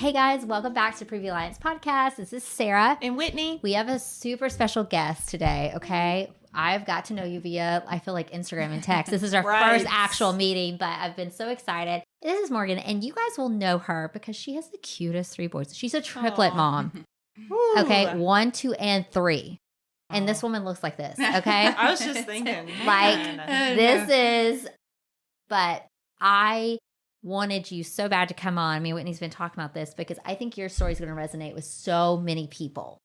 Hey guys, welcome back to Previa Alliance Podcast. This is Sarah. And Whitney. We have a super special guest today, okay? I've got to know you via, I feel like, Instagram and text. This is our first actual meeting, but I've been so excited. This is Morgan, and you guys will know her because she has the cutest 3 boys. She's a triplet mom. Okay, 1, 2, and 3. And this woman looks like this, okay? I was just thinking. But I wanted you so bad to come on. Me and Whitney's been talking about this because I think your story is going to resonate with so many people.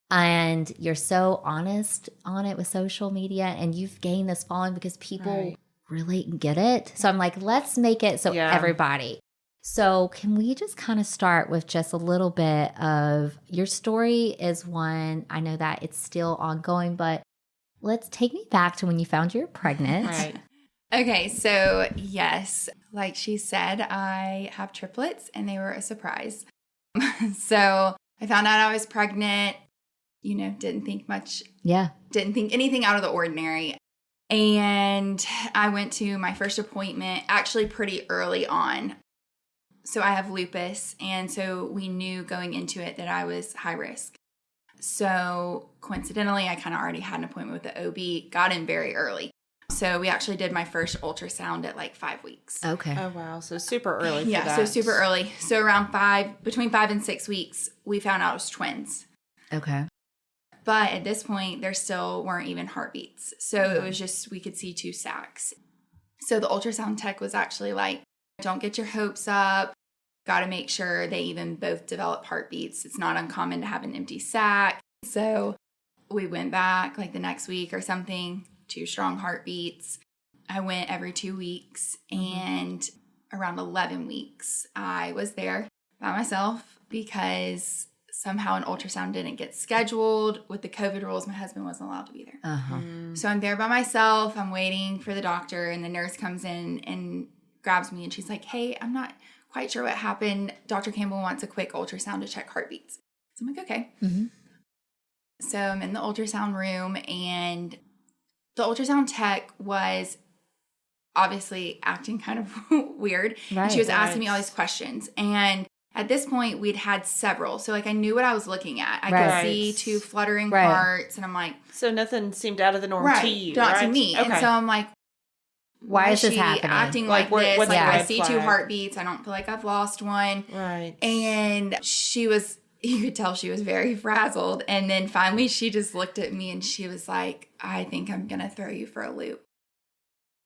And you're so honest on it with social media, and you've gained this following because people really get it. So I'm like, let's make it so everybody. So can we just kind of start with just a little bit of your story is one, I know that it's still ongoing, but let's take me back to when you found you were pregnant. Right. Okay, so yes, like she said, I have triplets and they were a surprise. So I found out I was pregnant, didn't think much. Yeah. Didn't think anything out of the ordinary. And I went to my first appointment actually pretty early on. So I have lupus, and so we knew going into it that I was high risk. So coincidentally, I kind of already had an appointment with the OB, got in very early. So we actually did my first ultrasound at like 5 weeks. Okay. Oh, wow. So super early for that. Yeah, so super early. So around between 5 and 6 weeks, we found out it was twins. Okay. But at this point, there still weren't even heartbeats. So it was just, we could see 2 sacs. So the ultrasound tech was actually like, don't get your hopes up. Got to make sure they even both develop heartbeats. It's not uncommon to have an empty sac. So we went back like the next week or something, 2 strong heartbeats. I went every 2 weeks, and around 11 weeks, I was there by myself because somehow an ultrasound didn't get scheduled. With the COVID rules, my husband wasn't allowed to be there. So I'm there by myself. I'm waiting for the doctor, and the nurse comes in and grabs me, and she's like, hey, I'm not quite sure what happened. Dr. Campbell wants a quick ultrasound to check heartbeats. So I'm like, okay. So I'm in the ultrasound room, and the ultrasound tech was obviously acting kind of weird. Right, she was asking me all these questions. And at this point, we'd had several. So like I knew what I was looking at. I could see 2 fluttering hearts, and I'm like. So nothing seemed out of the norm to you, not to me. Okay. And so I'm like, why is this happening? Acting like this. Like I see 2 heartbeats. I don't feel like I've lost one. Right. And you could tell she was very frazzled. And then finally she just looked at me and she was like, I think I'm going to throw you for a loop.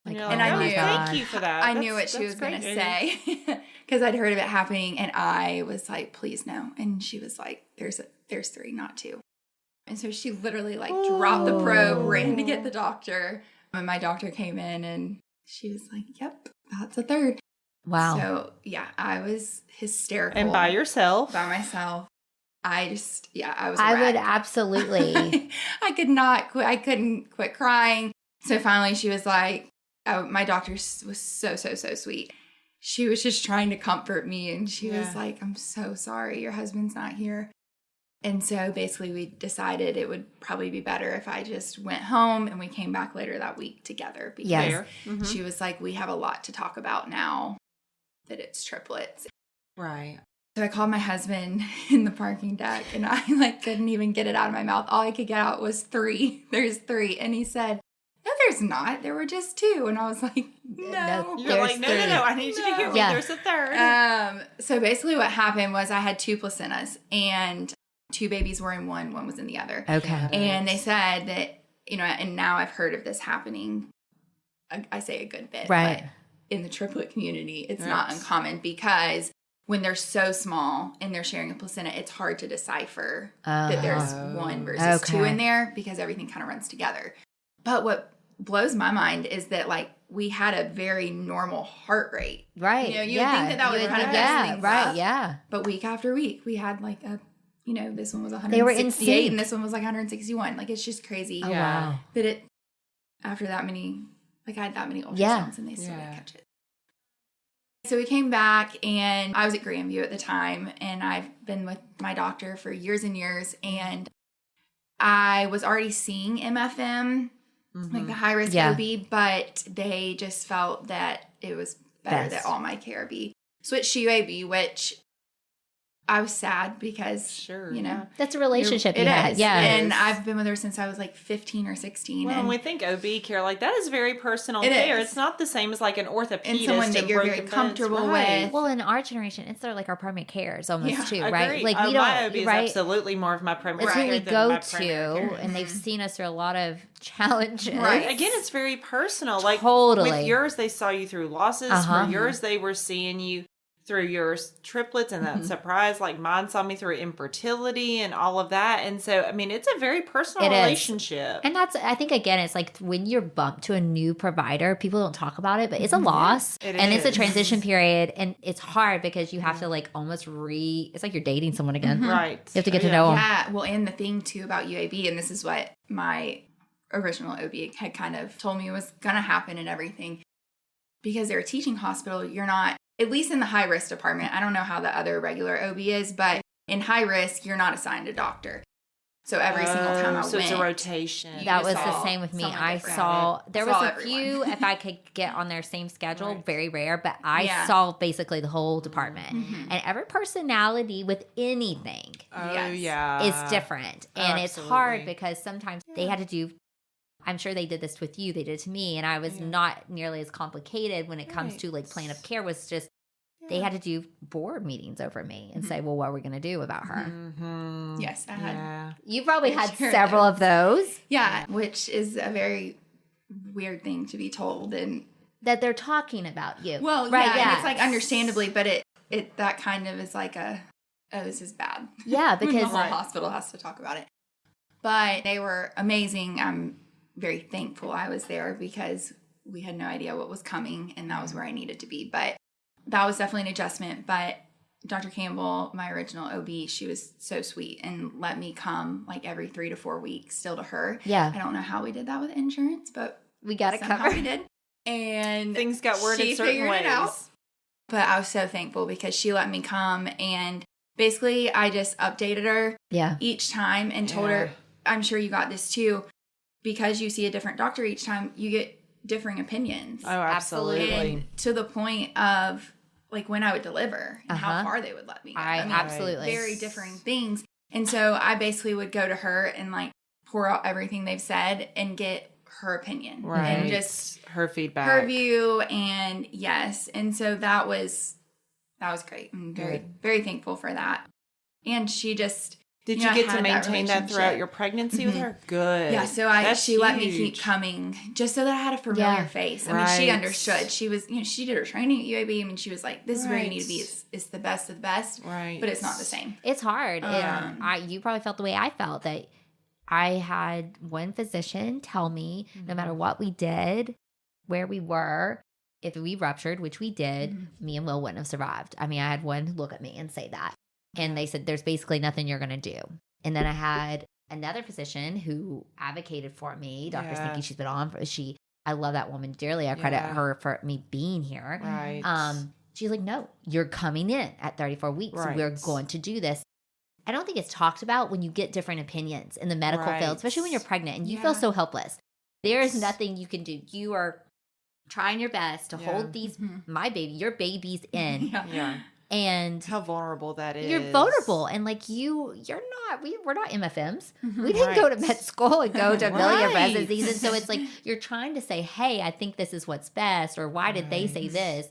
Like, and I knew, thank you for that. I knew what she was going to say because I'd heard of it happening. And I was like, please no. And she was like, there's 3, not 2. And so she literally like dropped the probe, ran to get the doctor. And my doctor came in and she was like, yep, that's a 3rd. Wow. So, yeah, I was hysterical. And by yourself? By myself. I was would absolutely. I could not quit. I couldn't quit crying. So finally she was like, my doctor was so sweet. She was just trying to comfort me. And she was like, I'm so sorry. Your husband's not here. And so basically we decided it would probably be better if I just went home and we came back later that week together. Because she was like, we have a lot to talk about now that it's triplets. Right. So I called my husband in the parking deck, and I like couldn't even get it out of my mouth. All I could get out was 3. There's 3. And he said, no, there's not. There were just 2. And I was like, no. You're like, no. I need you to hear me. There's a 3rd. So basically what happened was I had 2 placentas, and 2 babies were in one was in the other. Okay. And they said that, and now I've heard of this happening, I say a good bit. Right. But in the triplet community, it's not uncommon because when they're so small and they're sharing a placenta, it's hard to decipher that there's 1 versus 2 in there because everything kind of runs together. But what blows my mind is that like we had a very normal heart rate. Right. You would think that would kind of mess things up. Yeah. But week after week, we had like a, this one was 168 they were in sync. And this one was like 161. Like it's just crazy. Oh, wow. That after that many, like I had that many ultrasounds and they still didn't catch it. So we came back, and I was at Grandview at the time, and I've been with my doctor for years and years, and I was already seeing MFM, like the high-risk OB, but they just felt that it was better that all my care be switched to UAB, which I was sad because, you know. That's a relationship you it had. is. Yeah. And I've been with her since I was like 15 or 16. Well, and we think OB care, like that is very personal care. Is. It's not the same as like an orthopedist. And someone that you're very comfortable with. Well, in our generation, it's sort of like our primary cares almost too, Agreed. right? Like we don't, my OB is right? absolutely more of my primary It's care who we than go my to, primary care. and they've seen us through a lot of challenges. Right. Again, it's very personal. Like Totally. with yours, they saw you through losses. Uh-huh. For yours, they were seeing you through your triplets and that surprise. Like mine saw me through infertility and all of that. And so, I mean, it's a very personal relationship. And that's, I think, again, it's like when you're bumped to a new provider, people don't talk about it, but it's a loss. It's a transition period. And it's hard because you have to like almost it's like you're dating someone again. Right. You have to get to know them. Yeah. Well, and the thing too about UAB, and this is what my original OB had kind of told me was going to happen and everything, because they're a teaching hospital, you're not, at least in the high risk department, I don't know how the other regular OB is, but in high risk, you're not assigned a doctor. So every single time I went. So it's a rotation. That was the same with me. I saw, there was a few, if I could get on their same schedule, very rare, but I saw basically the whole department. And every personality with anything is different. And it's hard because sometimes they had to do, I'm sure they did this with you. They did it to me. And I was not nearly as complicated when it comes to like plan of care. Was just they had to do board meetings over me and say, well, what are we going to do about her? Yes, I had. You probably had several of those. Yeah, which is a very weird thing to be told. And that they're talking about you. Well, right, yeah. And it's like understandably, but it that kind of is like oh, this is bad. Yeah, because the whole hospital has to talk about it. But they were amazing. I'm very thankful I was there because we had no idea what was coming, and that was where I needed to be. But that was definitely an adjustment. But Dr. Campbell, my original OB, she was so sweet and let me come like every 3 to 4 weeks still to her. Yeah. I don't know how we did that with insurance, but we got it covered. We did. And things got worded certain ways. But I was so thankful because she let me come, and basically I just updated her each time and told her, I'm sure you got this too, because you see a different doctor each time, you get differing opinions. Oh, absolutely. And to the point of like when I would deliver and how far they would let me go. I mean, absolutely. Very differing things. And so I basically would go to her and like pour out everything they've said and get her opinion. Right. And just her feedback. Her view. And yes. And so that was great. I'm very, very thankful for that. And she just... Did you get to maintain that throughout your pregnancy with her? Good. Yeah, so she let me keep coming just so that I had a familiar face. I mean, she understood. She was, she did her training at UAB. I mean, she was like, this is where you need to be. It's the best of the best. Right. But it's not the same. It's hard. You probably felt the way I felt, that I had one physician tell me no matter what we did, where we were, if we ruptured, which we did, me and Will wouldn't have survived. I mean, I had one look at me and say that. And they said, there's basically nothing you're going to do. And then I had another physician who advocated for me, Dr. Stinky. She's been on. I love that woman dearly. I credit her for me being here. Right. She's like, no, you're coming in at 34 weeks. Right. We're going to do this. I don't think it's talked about when you get different opinions in the medical field, especially when you're pregnant and you feel so helpless. There is nothing you can do. You are trying your best to hold your baby's in. And how vulnerable that is. You're vulnerable. And like we're not MFMs. We didn't go to med school and go to a million residencies. And so it's like, you're trying to say, hey, I think this is what's best. Or why did they say this?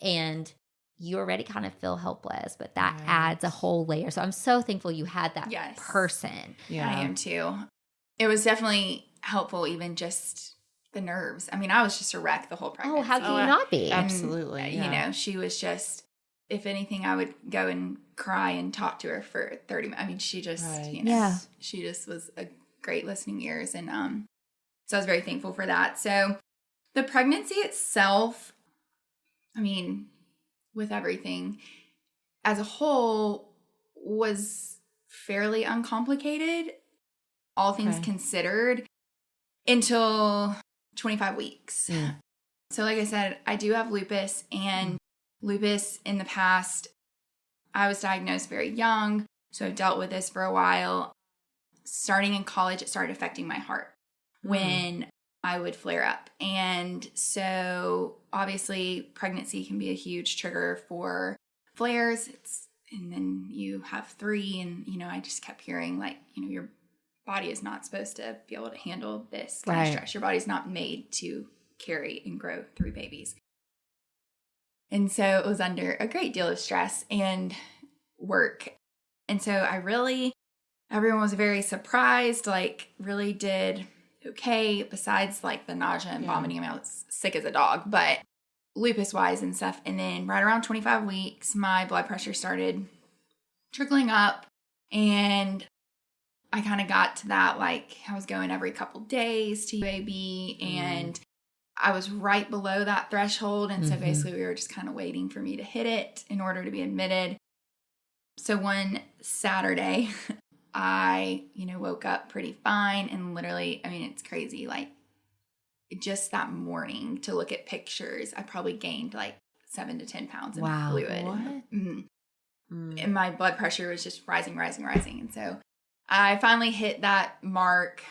And you already kind of feel helpless, but that adds a whole layer. So I'm so thankful you had that person. Yeah, I am too. It was definitely helpful, even just the nerves. I mean, I was just a wreck the whole pregnancy. Oh, how can you not be? Absolutely. And, she was just... If anything, I would go and cry and talk to her for 30 minutes. I mean, she just, she just was a great listening ears. And so I was very thankful for that. So the pregnancy itself, I mean, with everything as a whole, was fairly uncomplicated, all things considered, until 25 weeks. Yeah. So like I said, I do have lupus, and lupus in the past, I was diagnosed very young, so I've dealt with this for a while. Starting in college, it started affecting my heart when I would flare up. And so obviously pregnancy can be a huge trigger for flares. and then you have 3. And, you know, I just kept hearing like, you know, your body is not supposed to be able to handle this kind of stress. Your body's not made to carry and grow 3 babies. And so it was under a great deal of stress and work. And so everyone was very surprised, like really did okay, besides like the nausea and vomiting. I mean, I was sick as a dog, but lupus wise and stuff. And then right around 25 weeks, my blood pressure started trickling up, and I kind of got to that, like I was going every couple days to UAB, and I was right below that threshold. And so basically we were just kind of waiting for me to hit it in order to be admitted. So one Saturday, I, you know, woke up pretty fine, and literally, I mean, it's crazy. Like just that morning to look at pictures, I probably gained like 7 to 10 pounds of fluid. And my blood pressure was just rising. And so I finally hit that mark,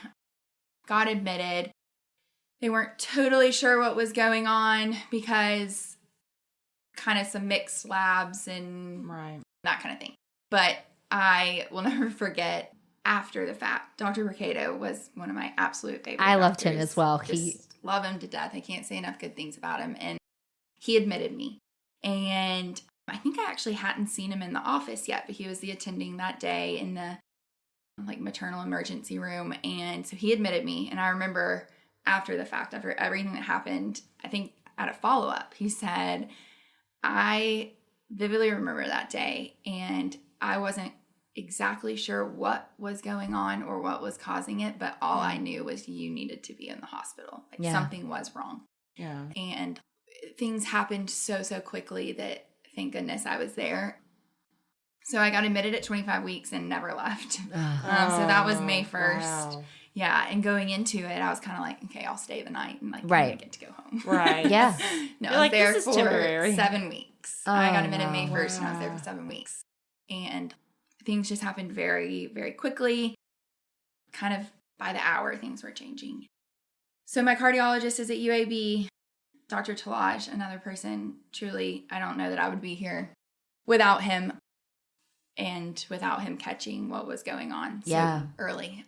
got admitted. They weren't totally sure what was going on because kind of some mixed labs and that kind of thing. But I will never forget, after the fact, Dr. Mercado was one of my absolute favorite I loved doctors. him as well. Just love him to death. I can't say enough good things about him. And he admitted me. And I think I actually hadn't seen him in the office yet, but he was the attending that day in the like maternal emergency room. And so he admitted me. And I remember after the fact, after everything that happened, I think at a follow-up, he said, I vividly remember that day, and I wasn't exactly sure what was going on or what was causing it, but all I knew was you needed to be in the hospital. Like something was wrong. Yeah. And things happened so quickly that thank goodness I was there. So I got admitted at 25 weeks and never left. So that was May 1st. Wow. Yeah. And going into it, I was kind of like, okay, I'll stay the night and like I get to go home. Right. Yeah. No, I was there for temporary. 7 weeks. I got admitted May 1st and I was there for 7 weeks. And things just happened very, very quickly. Kind of by the hour, things were changing. So my cardiologist is at UAB, Dr. Talaj, another person. Truly, I don't know that I would be here without him and without him catching what was going on so early.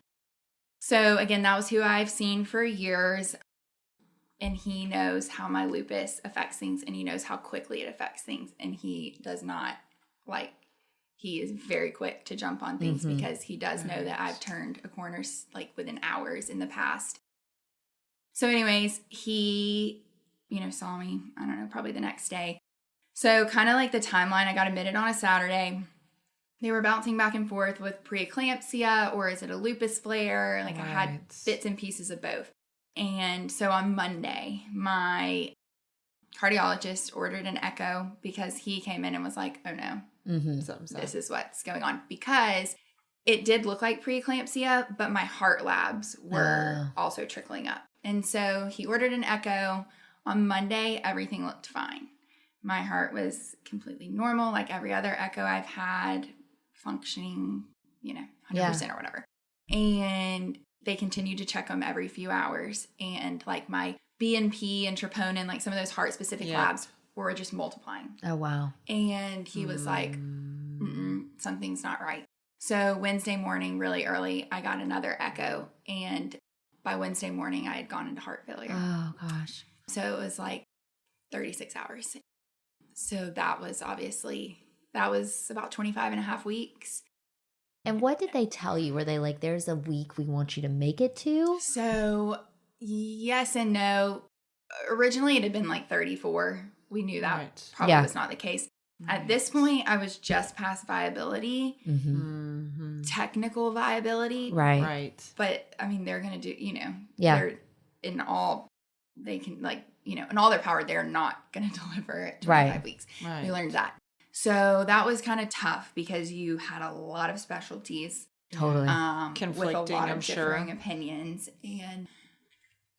So again, that was who I've seen for years. And he knows how my lupus affects things, and he knows how quickly it affects things. And he does not he is very quick to jump on things because he does know that I've turned a corner like within hours in the past. So anyways, he, you know, saw me, I don't know, probably the next day. So kind of like the timeline, I got admitted on a Saturday. They were bouncing back and forth with preeclampsia, or is it a lupus flare? Like I had bits and pieces of both. And so on Monday, my cardiologist ordered an echo because he came in and was like, oh no, this is what's going on. Because it did look like preeclampsia, but my heart labs were also trickling up. And so he ordered an echo. On Monday, everything looked fine. My heart was completely normal, like every other echo I've had, functioning, 100% or whatever. And they continued to check them every few hours. And like my BNP and troponin, like some of those heart-specific labs were just multiplying. Oh, wow. And he was like, something's not right. So Wednesday morning, really early, I got another echo. And by Wednesday morning, I had gone into heart failure. Oh, gosh. So it was like 36 hours. So that was about 25 and a half weeks. And what did they tell you? Were they like, there's a week we want you to make it to? So yes and no. Originally, it had been like 34. We knew that probably was not the case. At this point, I was just past viability, technical viability. Right. But I mean, they're going to do, they're in all, they can in all their power, they're not going to deliver at 25 weeks. Right. We learned that. So that was kind of tough because you had a lot of specialties. Totally. Conflicting, with a lot of differing opinions. And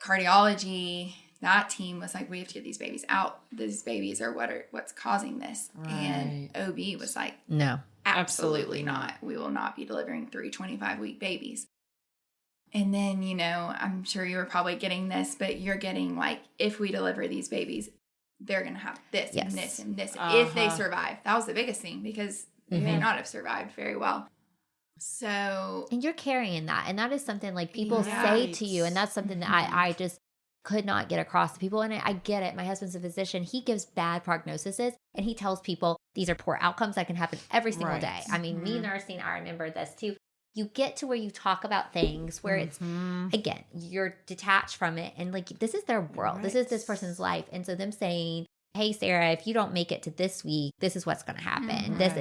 cardiology, that team was like, we have to get these babies out. These babies are what's causing this. Right. And OB was like, no, absolutely not. We will not be delivering 3 25-week babies. And then, I'm sure you were probably getting this, but you're getting like, if we deliver these babies, they're going to have this and this and this if they survive. That was the biggest thing because You may not have survived very well. So. And you're carrying that. And that is something like people Yeah. say to you. And that's something that I just could not get across to people. And I get it. My husband's a physician. He gives bad prognoses and he tells people these are poor outcomes that can happen every single day. I mean, me nursing, I remember this too. You get to where you talk about things where it's, again, you're detached from it. And like, this is their world. This is this person's life. And so them saying, hey, Sarah, if you don't make it to this week, this is what's going to happen. This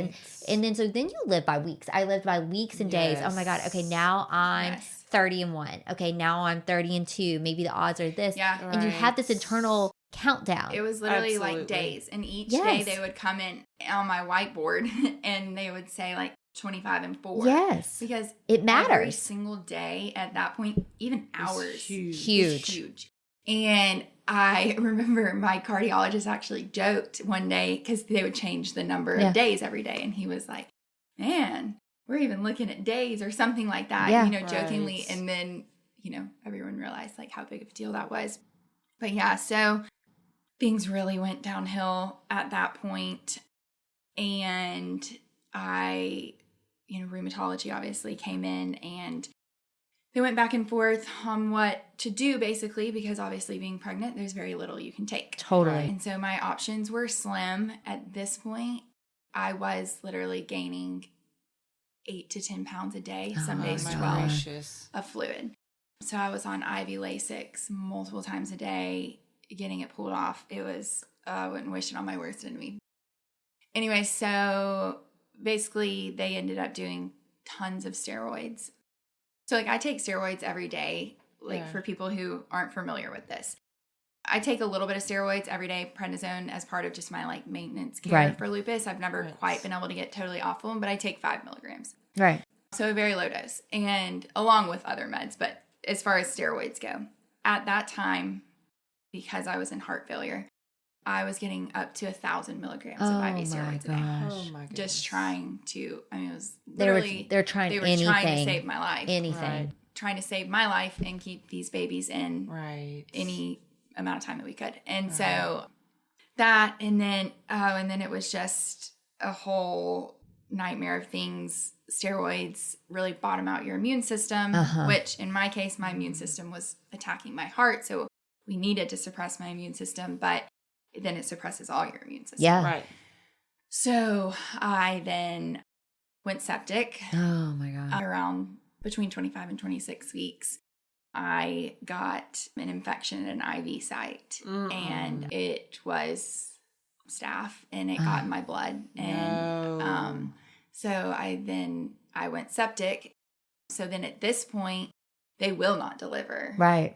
and then you live by weeks. I lived by weeks and days. Oh my God. Okay, now I'm 30-1. Okay, now I'm 30-2. Maybe the odds are this. Yeah. And you have this internal countdown. It was literally like days. And each day they would come in on my whiteboard and they would say like 25-4. Yes. Because it matters. Every single day at that point, even hours. Huge. And I remember my cardiologist actually joked one day because they would change the number of days every day. And he was like, man, we're even looking at days or something like that, jokingly. And then, everyone realized like how big of a deal that was. But yeah, so things really went downhill at that point. And rheumatology obviously came in and they went back and forth on what to do, basically, because obviously being pregnant, there's very little you can take. Totally. And so my options were slim. At this point, I was literally gaining 8 to 10 pounds a day, some days 12 of fluid. So I was on IV Lasix multiple times a day, getting it pulled off. It was, I wouldn't wish it on my worst enemy. Anyway, so basically they ended up doing tons of steroids. So, like, I take steroids every day, for people who aren't familiar with this. I take a little bit of steroids every day, prednisone, as part of just my, maintenance care for lupus. I've never quite been able to get totally off of them, but I take 5 milligrams. Right. So, a very low dose, and along with other meds. But as far as steroids go, at that time, because I was in heart failure, I was getting up to 1,000 milligrams of IV steroids a day. Oh my goodness. Just trying to, it was literally, they were trying to save my life. Anything. Right. Trying to save my life and keep these babies in any amount of time that we could. And so that, and then it was just a whole nightmare of things. Steroids really bottom out your immune system, which in my case, my immune system was attacking my heart. So we needed to suppress my immune system, but then it suppresses all your immune system. Yeah. Right. So I then went septic. Oh my God. Around between 25 and 26 weeks, I got an infection at an IV site and it was staph and it got in my blood. And so I went septic. So then at this point, they will not deliver. Right.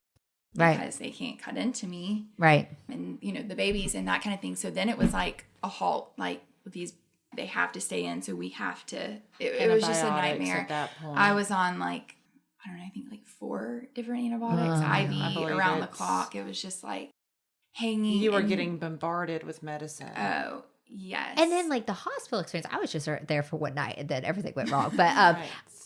Because they can't cut into me. Right. And, the babies and that kind of thing. So then it was like a halt, like these, they have to stay in. So we have to, it was just a nightmare. At that point. I was on I think 4 different antibiotics, IV around the clock. It was just like hanging. You were getting bombarded with medicine. Oh, yes. And then the hospital experience, I was just there for one night and then everything went wrong. But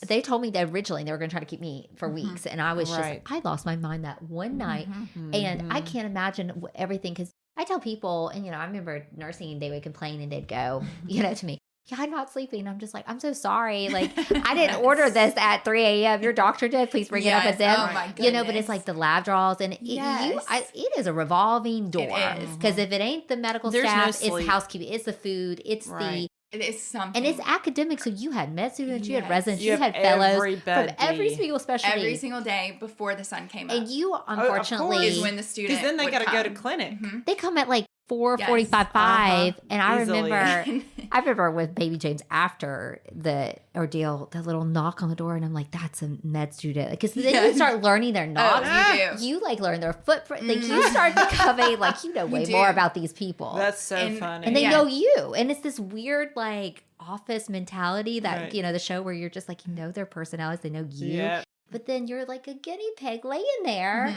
they told me that originally they were going to try to keep me for weeks. And I was I lost my mind that one night. And I can't imagine everything, because I tell people, and, I remember nursing, they would complain and they'd go, to me, yeah, I'm not sleeping. I'm just like, I'm so sorry. I didn't order this at 3 a.m. Your doctor did. Please bring it up with them. Oh my goodness. But it's like the lab draws, and it is a revolving door. Because if it ain't the medical staff, it's housekeeping, it's the food, it's it is something. And it's academic. So you had med students, you had residents, you had fellows from every single specialty. Every single day before the sun came up. And you, unfortunately, is when the student, because then they got to go to clinic. They come at 4:45, 5, and I remember with baby James after the ordeal, the little knock on the door, and I'm like, that's a med student, because then you start learning their knocks. Oh, you learn their footprint. You start becoming way more about these people. That's so funny, and they know you, and it's this weird office mentality that the show where you're just their personalities, they know you, but then you're like a guinea pig laying there.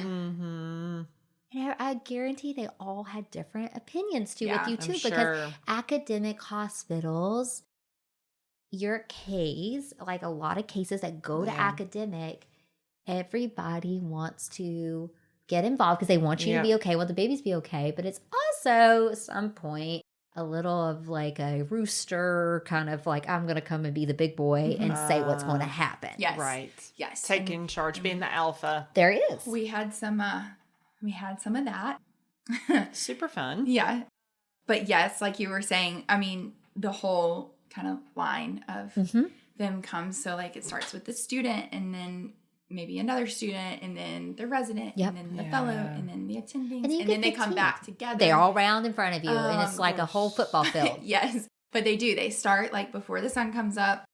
And I guarantee they all had different opinions with you too, because academic hospitals, your case, a lot of cases that go to academic, everybody wants to get involved because they want you to be okay, want the babies to be okay. But it's also at some point, a little of like a rooster, kind of like, I'm going to come and be the big boy and say what's going to happen. Yes. Right. Yes. Taking charge, being the alpha. There is. We had some of that. Super fun. Yeah. But yes, like you were saying, I mean, the whole kind of line of them comes. So like it starts with the student and then maybe another student and then the resident and then the fellow and then the attending. And then they come back together. They're all round in front of you and it's like a whole football field. Yes. But they do. They start like before the sun comes up.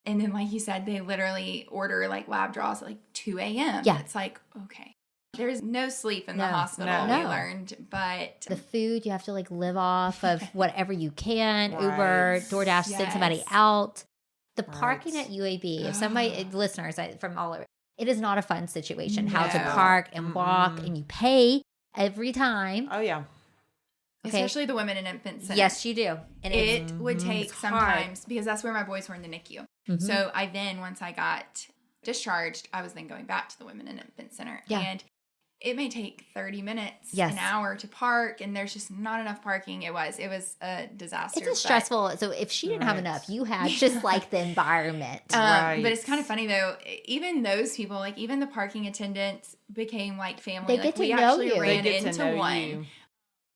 And then like you said, they literally order like lab draws at like 2 a.m. Yeah. It's like, okay. There's no sleep in the hospital, we learned, but the food, you have to like live off of whatever you can. Uber, DoorDash, send somebody out. The parking at UAB, if somebody, listeners from all over, it is not a fun situation. How to park and walk, and you pay every time. Oh, yeah. Okay. Especially the women and infant center. Yes, you do. And it would take sometimes, because that's where my boys were in the NICU. So I then, once I got discharged, I was then going back to the women and infant center. Yeah. And it may take 30 minutes, an hour to park, and there's just not enough parking. It was a disaster. It's stressful. So if she didn't have enough, you had just like the environment. But it's kind of funny though. Even those people, like even the parking attendants, became like family. They like, get to know you. Ran into one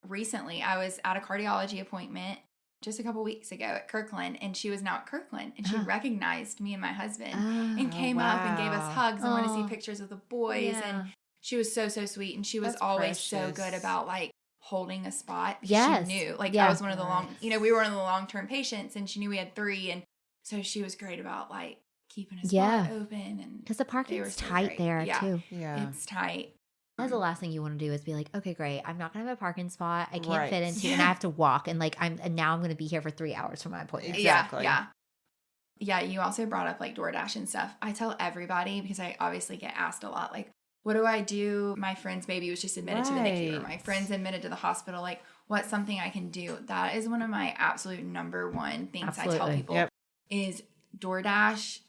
recently. I was at a cardiology appointment just a couple weeks ago at Kirkland, and she was now at Kirkland, and she recognized me and my husband and came up and gave us hugs and wanted to see pictures of the boys and. She was so sweet, and she was always so good about like holding a spot. Yes, she knew. Like I was one of the we were one of the long-term patients, and she knew we had 3, and so she was great about like keeping a spot open. And because the parking is tight there too. Yeah, it's tight. That's the last thing you want to do is be like, okay, great, I'm not gonna have a parking spot. I can't fit into, and I have to walk, and like now I'm gonna be here for 3 hours for my appointment. Exactly. Yeah. You also brought up like DoorDash and stuff. I tell everybody because I obviously get asked a lot, like. What do I do? My friend's baby was just admitted to the NICU, or my friend's admitted to the hospital. Like, what's something I can do? That is one of my absolute number one things I tell people is DoorDash,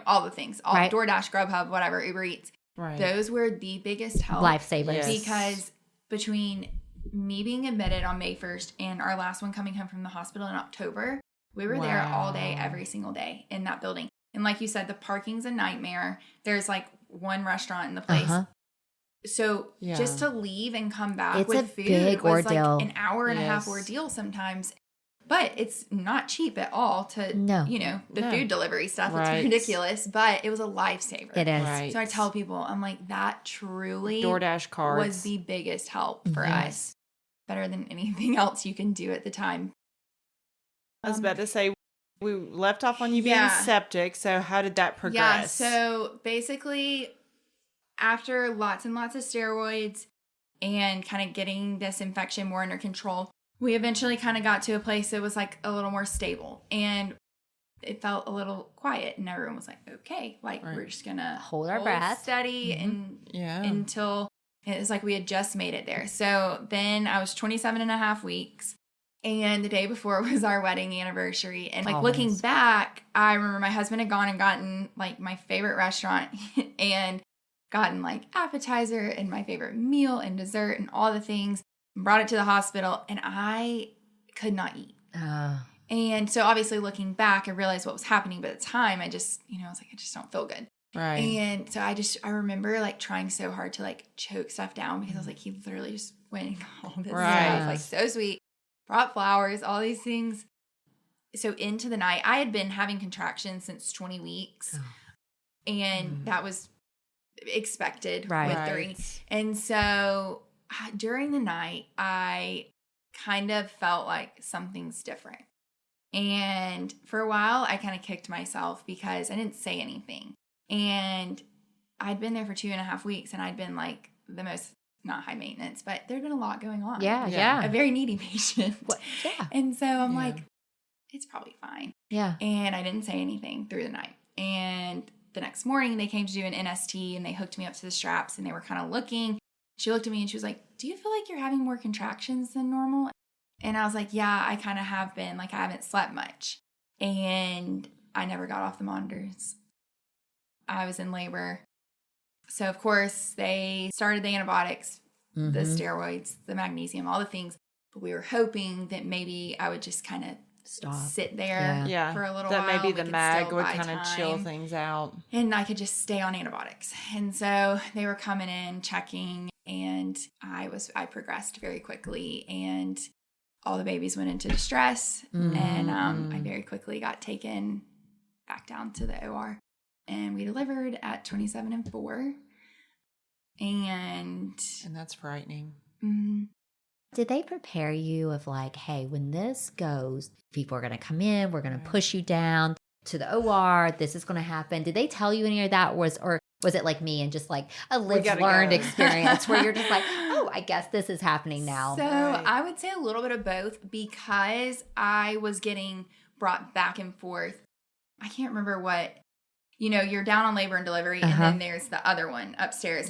all the things. DoorDash, Grubhub, whatever, Uber Eats. Right. Those were the biggest help. Lifesavers. Because between me being admitted on May 1st and our last one coming home from the hospital in October, we were there all day, every single day in that building. And like you said, the parking's a nightmare. There's like one restaurant in the place. So just to leave and come back with food big was ordeal. Like an hour and a half ordeal sometimes. But it's not cheap at all to, food delivery stuff. It's ridiculous, but it was a lifesaver. It is. Right. So I tell people, I'm like, that truly DoorDash cards was the biggest help for us. Better than anything else you can do at the time. I was about to say, we left off on you being septic, so how did that progress? Yeah, so basically, after lots and lots of steroids and kind of getting this infection more under control, we eventually kind of got to a place that was like a little more stable. And it felt a little quiet, and everyone was like, okay, like we're just going to hold our breath steady until it was like we had just made it there. So then I was 27 and a half weeks. And the day before was our wedding anniversary. And like looking back, I remember my husband had gone and gotten like my favorite restaurant and gotten like appetizer and my favorite meal and dessert and all the things and brought it to the hospital. And I could not eat. And so obviously looking back, I realized what was happening. But at the time, I just, I was like, I just don't feel good. Right. And so I remember like trying so hard to like choke stuff down because I was like, he literally just went and got all this stuff. Like so sweet. Brought flowers, all these things. So into the night, I had been having contractions since 20 weeks. And that was expected with 3. And so during the night, I kind of felt like something's different. And for a while, I kind of kicked myself because I didn't say anything. And I'd been there for 2.5 weeks, and I'd been like the most not high maintenance, but there'd been a lot going on. Yeah. A very needy patient. And so I'm like, it's probably fine. Yeah. And I didn't say anything through the night. And the next morning they came to do an NST, and they hooked me up to the straps, and they were kind of looking. She looked at me and she was like, do you feel like you're having more contractions than normal? And I was like, yeah, I kind of have been. Like I haven't slept much. And I never got off the monitors. I was in labor. So, of course, they started the antibiotics, the steroids, the magnesium, all the things. But we were hoping that maybe I would just kind of sit there for a little while. That maybe the mag would kind of chill things out. And I could just stay on antibiotics. And so they were coming in, checking, and I progressed very quickly. And all the babies went into distress. And I very quickly got taken back down to the OR. And we delivered at 27 and 4. And that's frightening. Did they prepare you of like, hey, when this goes, people are going to come in, we're going to push you down to the OR, this is going to happen? Did they tell you any of that? Or was it like me and just like a learned experience where you're just like, oh, I guess this is happening now? So I would say a little bit of both, because I was getting brought back and forth. I can't remember what, you're down on labor and delivery, and then there's the other one upstairs.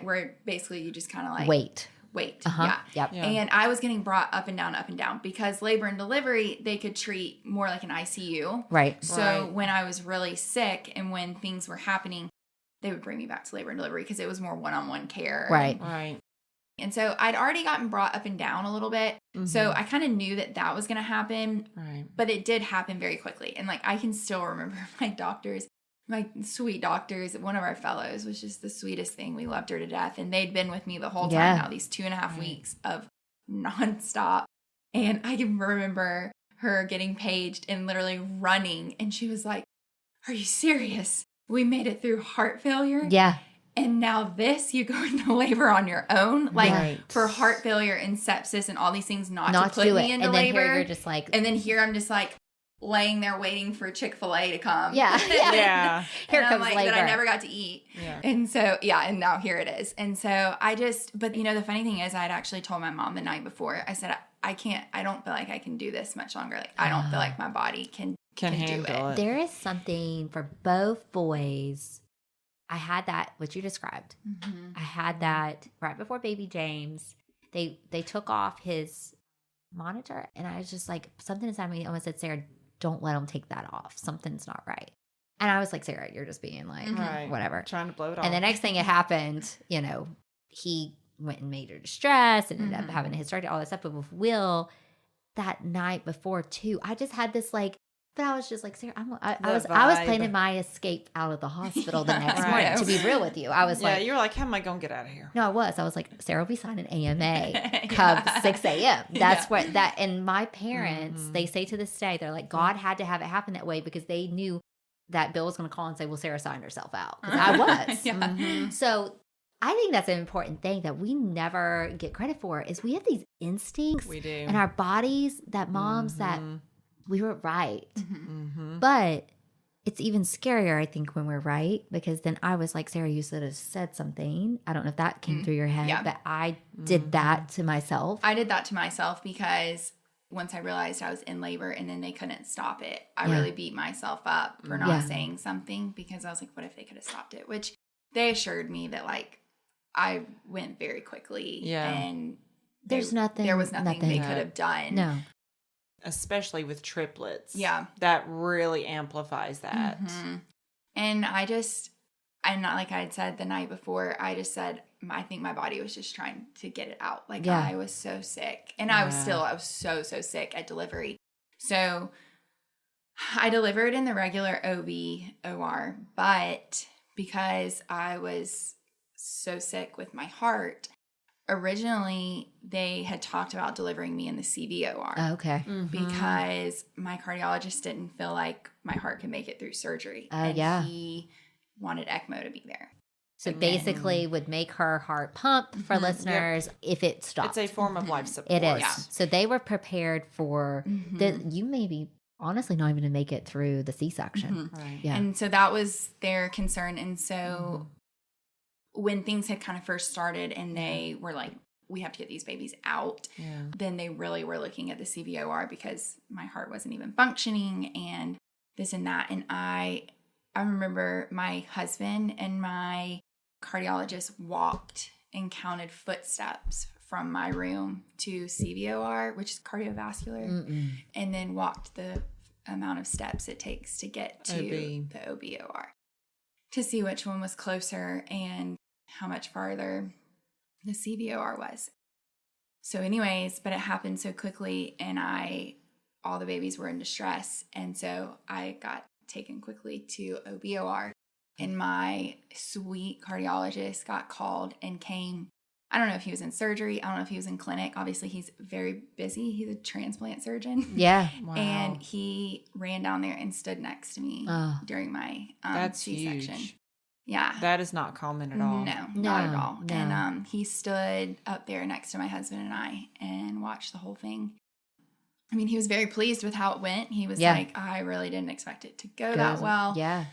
Where basically you just kind of like wait. And I was getting brought up and down because labor and delivery, they could treat more like an ICU. Right. So when I was really sick and when things were happening, they would bring me back to labor and delivery because it was more one-on-one care. Right. And so I'd already gotten brought up and down a little bit. So I kind of knew that was going to happen. Right. But it did happen very quickly. And like, I can still remember my sweet doctors. One of our fellows was just the sweetest thing. We loved her to death. And they'd been with me the whole time now, these 2.5 weeks of nonstop. And I can remember her getting paged and literally running. And she was like, "Are you serious? We made it through heart failure? Yeah. And now you go into labor on your own?" Like for heart failure and sepsis and all these things, not to put me into labor. Here you're just like, and then here I'm just like laying there waiting for Chick-fil-A to come. Yeah. Here comes labor that I never got to eat. Yeah. And so, and now here it is. And so but the funny thing is I'd actually told my mom the night before, I said, I don't feel like I can do this much longer. Like, I don't feel like my body can handle it. There is something for both boys. I had that, what you described. I had that right before baby James. They took off his monitor, and I was just like, something inside me almost said, "Sarah, don't let him take that off. Something's not right." And I was like, "Sarah, you're just being like, whatever." Trying to blow it off. And the next thing it happened, he went in major distress and ended up having a hysterectomy, all that stuff. But with Will, that night before too, I just had this like, but I was just like, "Sarah, I was planning my escape out of the hospital the next morning." To be real with you, I was like, you were like, "How am I gonna get out of here?" No, I was like, "Sarah will be signing AMA come 6 a.m. That's what that. And my parents, they say to this day, they're like, God had to have it happen that way because they knew that Bill was going to call and say, "Well, Sarah signed herself out." I was. So I think that's an important thing that we never get credit for is we have these instincts we do in our bodies that moms that we were right. But it's even scarier, I think, when we're right, because then I was like, "Sarah, you should have said something." I don't know if that came through your head, but I did that to myself. I did that to myself because once I realized I was in labor and then they couldn't stop it, I really beat myself up for not saying something because I was like, what if they could have stopped it? Which they assured me that like I went very quickly and there was nothing they could have done. No. Especially with triplets. Yeah. That really amplifies that. And not like I had said the night before, I just said, I think my body was just trying to get it out. Like I was so sick. And I was so sick at delivery. So I delivered in the regular OB OR, but because I was so sick with my heart, originally they had talked about delivering me in the CV OR. Okay. Because my cardiologist didn't feel like my heart could make it through surgery. He wanted ECMO to be there. So basically would make her heart pump for listeners if it stopped. It's a form of life support. It is. Yeah. So they were prepared for you may be honestly not even to make it through the C-section. Right. Yeah. And so that was their concern. And so when things had kind of first started and they were like, we have to get these babies out, then they really were looking at the CVOR because my heart wasn't even functioning and this and that. And I remember my husband and my cardiologist walked and counted footsteps from my room to CVOR, which is cardiovascular, and then walked the amount of steps it takes to get to the OBOR to see which one was closer and how much farther the CVOR was. So anyways, but it happened so quickly, and all the babies were in distress. And so I got taken quickly to OBOR, and my sweet cardiologist got called and came. I don't know if he was in surgery. I don't know if he was in clinic. Obviously, he's very busy. He's a transplant surgeon. Yeah. Wow. And he ran down there and stood next to me during my That's C-section. huge. Yeah. That is not common at all. No, not at all. No. And he stood up there next to my husband and I and watched the whole thing. I mean, he was very pleased with how it went. He was like, I really didn't expect it to go that well. Yeah.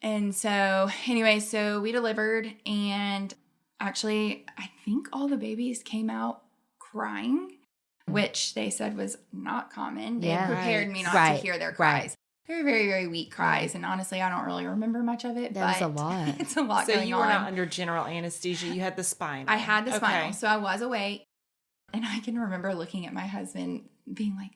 And so, anyway, so we delivered, and actually, I think all the babies came out crying, which they said was not common. They prepared me not to hear their cries. They were very, very weak cries, and honestly, I don't really remember much of it. That was a lot. It's a lot going on. So you were not under general anesthesia. You had the spinal. I had the spinal, so I was awake, and I can remember looking at my husband being like,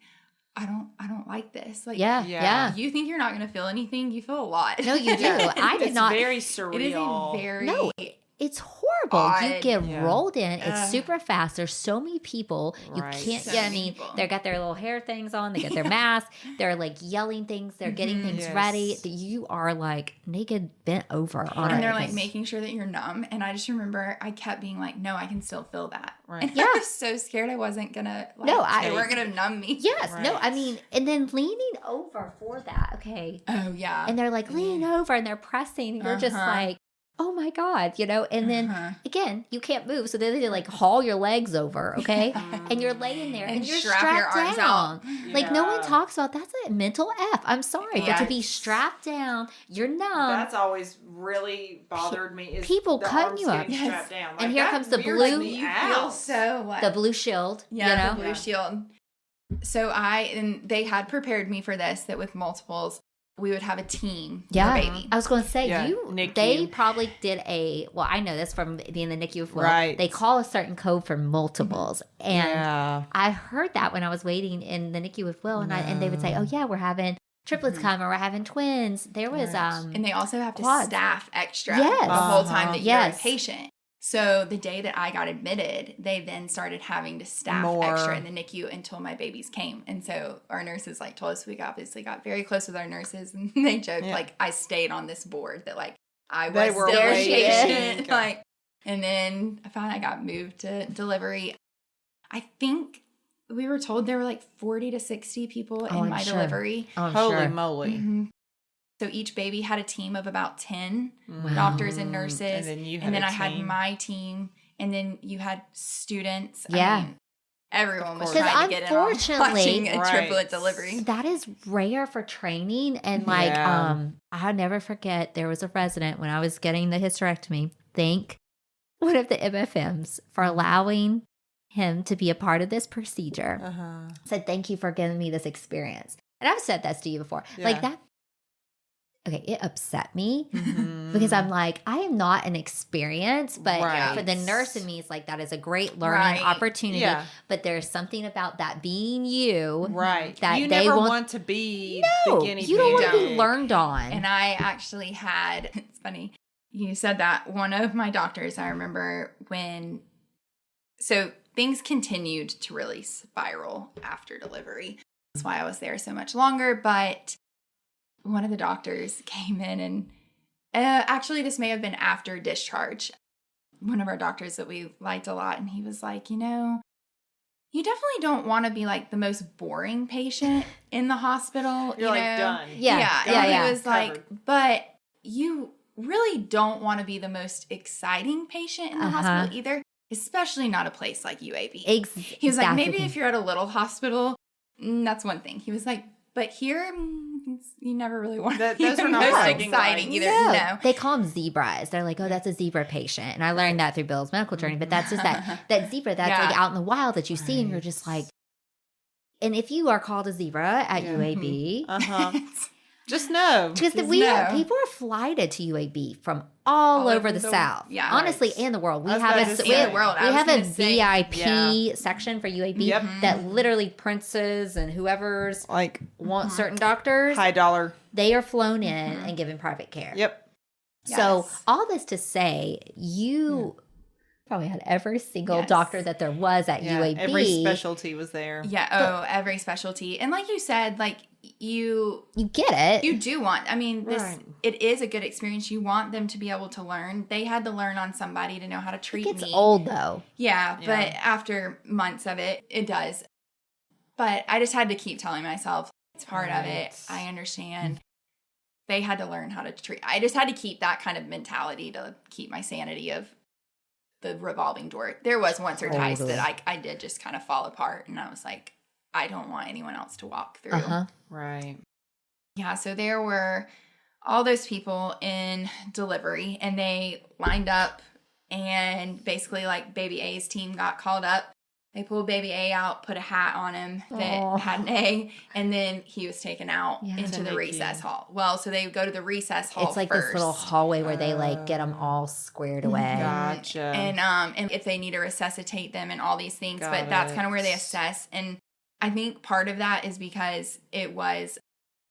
I don't like this. Like, yeah. You think you're not going to feel anything? You feel a lot. No, you do. I did not. It's very surreal. It is a very it's horrible. odd. You get rolled in. It's super fast. There's so many people. You Right. can't. So Yeah, I many mean, people. they got their little hair things on. They got their mask. They're like yelling things. They're getting things Yes. ready. You are like naked, bent over on And they're everything. like making sure that you're numb. And I just remember I kept being like, no, I can still feel that. Right. And I was so scared I wasn't going to, they weren't going to numb me. Yes. No. Right. I mean, and then leaning over for that. Okay. Oh, yeah. And they're like leaning over and they're pressing. And you're just like, oh my God, and then again, you can't move. So they like haul your legs over, okay? And you're laying there and you're strap your strapped arms down. out. Like no one talks about that's a mental F. I'm sorry, but to be strapped down, you're numb. That's always really bothered me. Is people the cutting arms you up. getting strapped down. And here that comes the weirds blue- me You out. feel so what? The blue shield, the blue shield. So and they had prepared me for this, that with multiples, we would have a team for baby. I was going to say, NICU. they probably did I know this from being the NICU with Will. Right. They call a certain code for multiples. And Yeah. I heard that when I was waiting in the NICU with Will, and they would say, oh yeah, we're having triplets come, or we're having twins. There was, And they also have to quads. staff extra Yes. the whole time that you're a Yes. patient. So the day that I got admitted, they then started having to staff More. extra in the NICU until my babies came. And so our nurses told us, we obviously got very close with our nurses, and they joked I stayed on this board that I was They were still a waiting. patient. And then I found I got moved to delivery. I think we were told there were 40 to 60 people in my delivery. Oh, I'm Holy sure. moly. Mhm. So each baby had a team of about 10 Mhm. doctors and nurses. And then you had I had team. my team. And then you had students. Yeah. I mean, everyone was course. trying to get in on Unfortunately- watching a Right. triplet delivery. That is rare for training. And Yeah. I'll never forget, there was a resident when I was getting the hysterectomy, thank one of the MFMs for allowing him to be a part of this procedure. Uh-huh. Said, thank you for giving me this experience. And I've said this to you before. Yeah. That, okay, it upset me Mhm. because I'm like, I am not an experience, but Right. for the nurse in me, it's like, that is a great learning Right. opportunity. Yeah. But there's something about that being you. Right. That you they never want- want to be No, the guinea pig. you don't want to be pig. learned on. And I actually had, it's funny, you said that. One of my doctors, I remember so things continued to really spiral after delivery. That's why I was there so much longer. But one of the doctors came in and actually this may have been after discharge. One of our doctors that we liked a lot. And he was like, you definitely don't want to be the most boring patient in the hospital. You're you know? done. Yeah. And Yeah. he was like, but you really don't want to be the most exciting patient in the hospital either, especially not a place like UAB. He was like, maybe if you're at a little hospital, that's one thing. He was like, but here, you never really want to be Those the are not most bragging exciting rights. either. No, No. they call them zebras. They're like, oh, that's a zebra patient. And I learned that through Bill's medical journey. But that's just that zebra that's Yeah. out in the wild that you see, and you're just like, and if you are called a zebra at UAB, Uh-huh. Just know. because Just we know. people are flighted to UAB from all over the South, yeah. honestly, Right. and the world. We I was have about a to we say. have, the world. we I was have a gonna say. VIP Yeah. section for UAB Yep. that literally princes and whoever's want certain doctors, High dollar. they are flown in and given private care. Yep. So Yes. all this to say, you Probably had every single doctor that there was at UAB. Every specialty was there. Yeah. Every specialty. And like you said, like you get it. You do want, I mean, it is a good experience. You want them to be able to learn. They had to learn on somebody to know how to treat me. It gets old though. Yeah, but after months of it, it does. But I just had to keep telling myself, it's part of it. I understand. They had to learn how to treat. I just had to keep that kind of mentality to keep my sanity of the revolving door. There was once or twice that I did just kind of fall apart, and I was like, I don't want anyone else to walk through. Right. Yeah, so there were all those people in delivery, and they lined up, and basically like baby A's team got called up. They pulled baby A out, put a hat on him that had an A, and then he was taken out into the recess hall. Well, so they go to the recess hall. It's like first. This little hallway where they like get them all squared away. Gotcha. And if they need to resuscitate them and all these things, but that's kind of where they assess. And I think part of that is because it was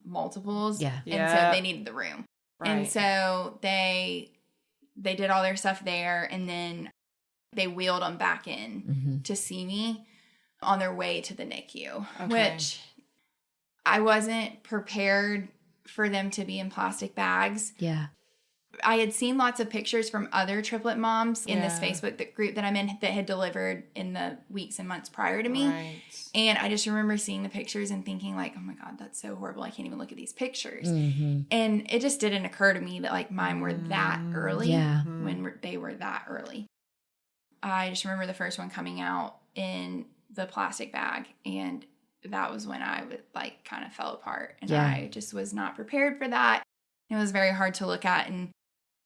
multiples, and so they needed the room, and so they did all their stuff there, and then they wheeled them back in to see me on their way to the NICU, which I wasn't prepared for them to be in plastic bags. Yeah. I had seen lots of pictures from other triplet moms in this Facebook group that I'm in that had delivered in the weeks and months prior to me. Right. And I just remember seeing the pictures and thinking like, oh my God, that's so horrible. I can't even look at these pictures. And it just didn't occur to me that like mine were that early when they were that early. I just remember the first one coming out in the plastic bag, and that was when I would like kind of fell apart, and I just was not prepared for that. It was very hard to look at, and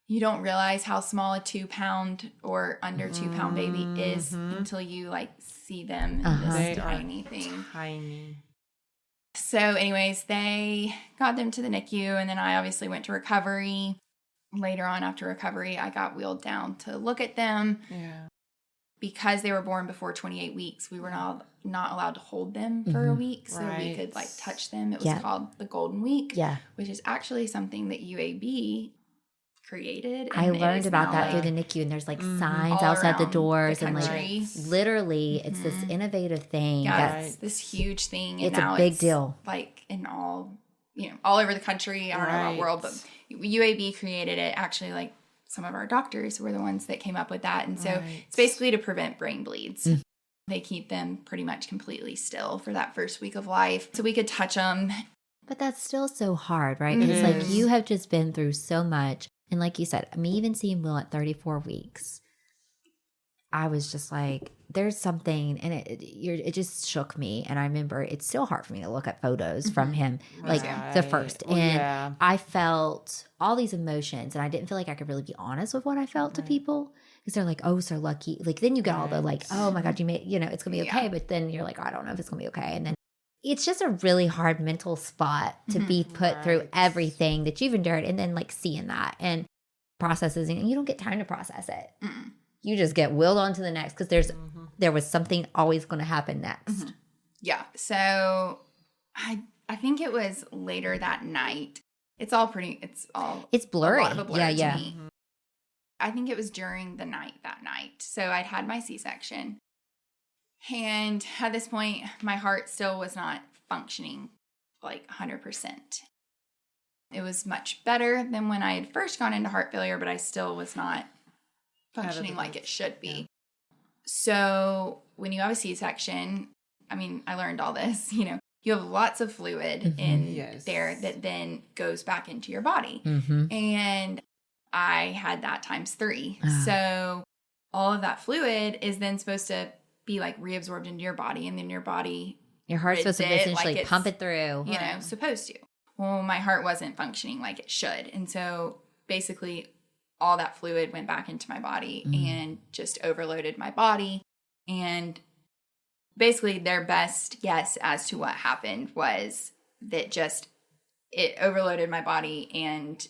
you don't realize how small a 2-pound or under 2-pound baby is until you like see them in this tiny thing. Tiny. So anyways, they got them to the NICU, and then I obviously went to recovery. Later on after recovery, I got wheeled down to look at them. Yeah. Because they were born before 28 weeks, we were not allowed to hold them for a week, so we could like touch them. It was called the Golden Week, which is actually something that UAB created. I learned about that through the NICU, and there's like signs outside the doors, and like literally, it's this innovative thing. Yeah, it's this huge thing. And it's now a big deal, like in all over the country. I don't know about the world, but UAB created it. Actually, like. Some of our doctors were the ones that came up with that. And so it's basically to prevent brain bleeds. They keep them pretty much completely still for that first week of life. So we could touch them. But that's still so hard, right? Because like you have just been through so much. And like you said, me even seeing Will at 34 weeks, I was just like, there's something, and it just shook me. And I remember it's still hard for me to look at photos from him, like the first. And I felt all these emotions, and I didn't feel like I could really be honest with what I felt to people, because they're like, oh, so lucky. Like then you get all the like, oh my God, you made, it's gonna be okay. But then you're like, I don't know if it's gonna be okay. And then it's just a really hard mental spot to be put through everything that you've endured, and then like seeing that and processes, and you don't get time to process it. You just get willed on to the next, because there was something always going to happen next. Yeah. So I think it was later that night. It's blurry. A lot of a blur to me. I think it was during the night that night. So I'd had my C-section. And at this point, my heart still was not functioning like 100%. It was much better than when I had first gone into heart failure, but I still was not functioning like it should be. Yeah. So when you have a C-section, I mean, I learned all this, you have lots of fluid in there that then goes back into your body. And I had that times 3. So all of that fluid is then supposed to be like reabsorbed into your body, and then your heart's supposed to essentially like pump it through. Supposed to. Well, my heart wasn't functioning like it should. And so basically all that fluid went back into my body and just overloaded my body. And basically their best guess as to what happened was that it overloaded my body, and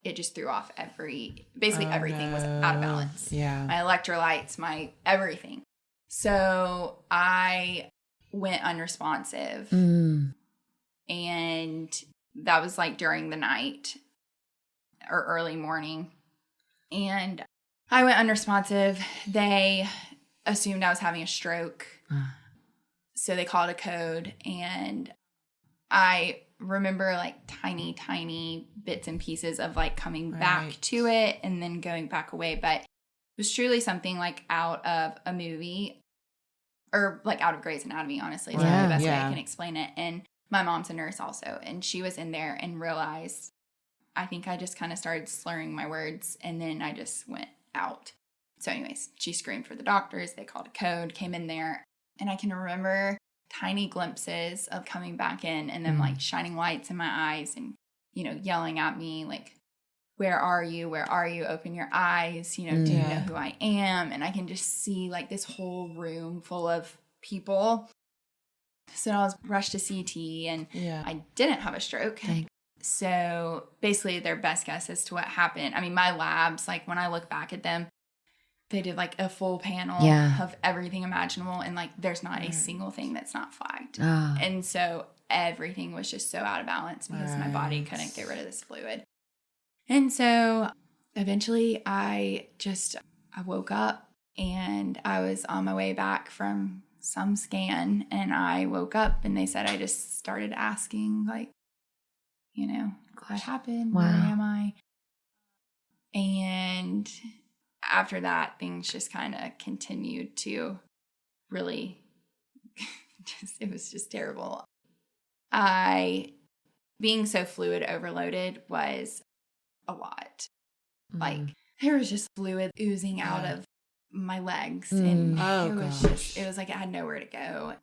it just threw off everything was out of balance. Yeah. My electrolytes, my everything. So I went unresponsive. And that was like during the night or early morning. And I went unresponsive. They assumed I was having a stroke. So they called a code, and I remember like tiny bits and pieces of like coming back to it and then going back away. But it was truly something like out of a movie or like out of Grey's Anatomy, honestly. It's probably the best way I can explain it. And my mom's a nurse also, and she was in there and realized, I think I just kind of started slurring my words, and then I just went out. So anyways, she screamed for the doctors. They called a code, came in there, and I can remember tiny glimpses of coming back in and them like shining lights in my eyes and, you know, yelling at me like, where are you? Where are you? Open your eyes. You know, do you know who I am? And I can just see like this whole room full of people. So I was rushed to CT, and I didn't have a stroke. So basically their best guess as to what happened. I mean, my labs, like when I look back at them, they did like a full panel of everything imaginable, and like there's not a single thing that's not flagged. And so everything was just so out of balance because my body couldn't get rid of this fluid. And so eventually I woke up, and I was on my way back from some scan, and I woke up and they said I just started asking like, you know, what happened? Where am I? And after that, things just kind of continued to really it was just terrible. Being so fluid overloaded was a lot. Like there was just fluid oozing out of my legs, and it was like I had nowhere to go.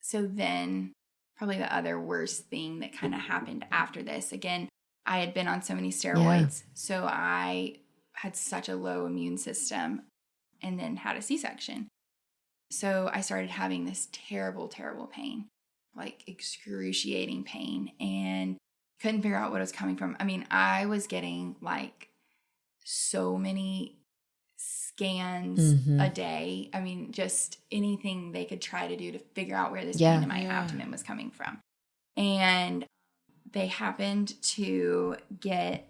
So then probably the other worst thing that kind of happened after this, again, I had been on so many steroids, so I had such a low immune system, and then had a C-section. So I started having this terrible pain, like excruciating pain, and couldn't figure out what it was coming from. I mean, I was getting like so many scans a day. I mean, just anything they could try to do to figure out where this pain in my abdomen was coming from. And they happened to get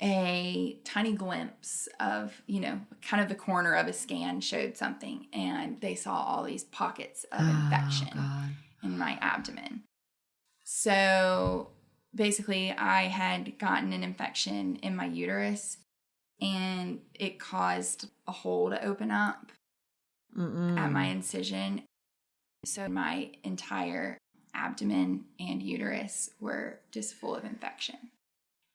a tiny glimpse of, you know, kind of the corner of a scan showed something, and they saw all these pockets of infection in my abdomen. So basically I had gotten an infection in my uterus, and it caused a hole to open up at my incision. So my entire abdomen and uterus were just full of infection.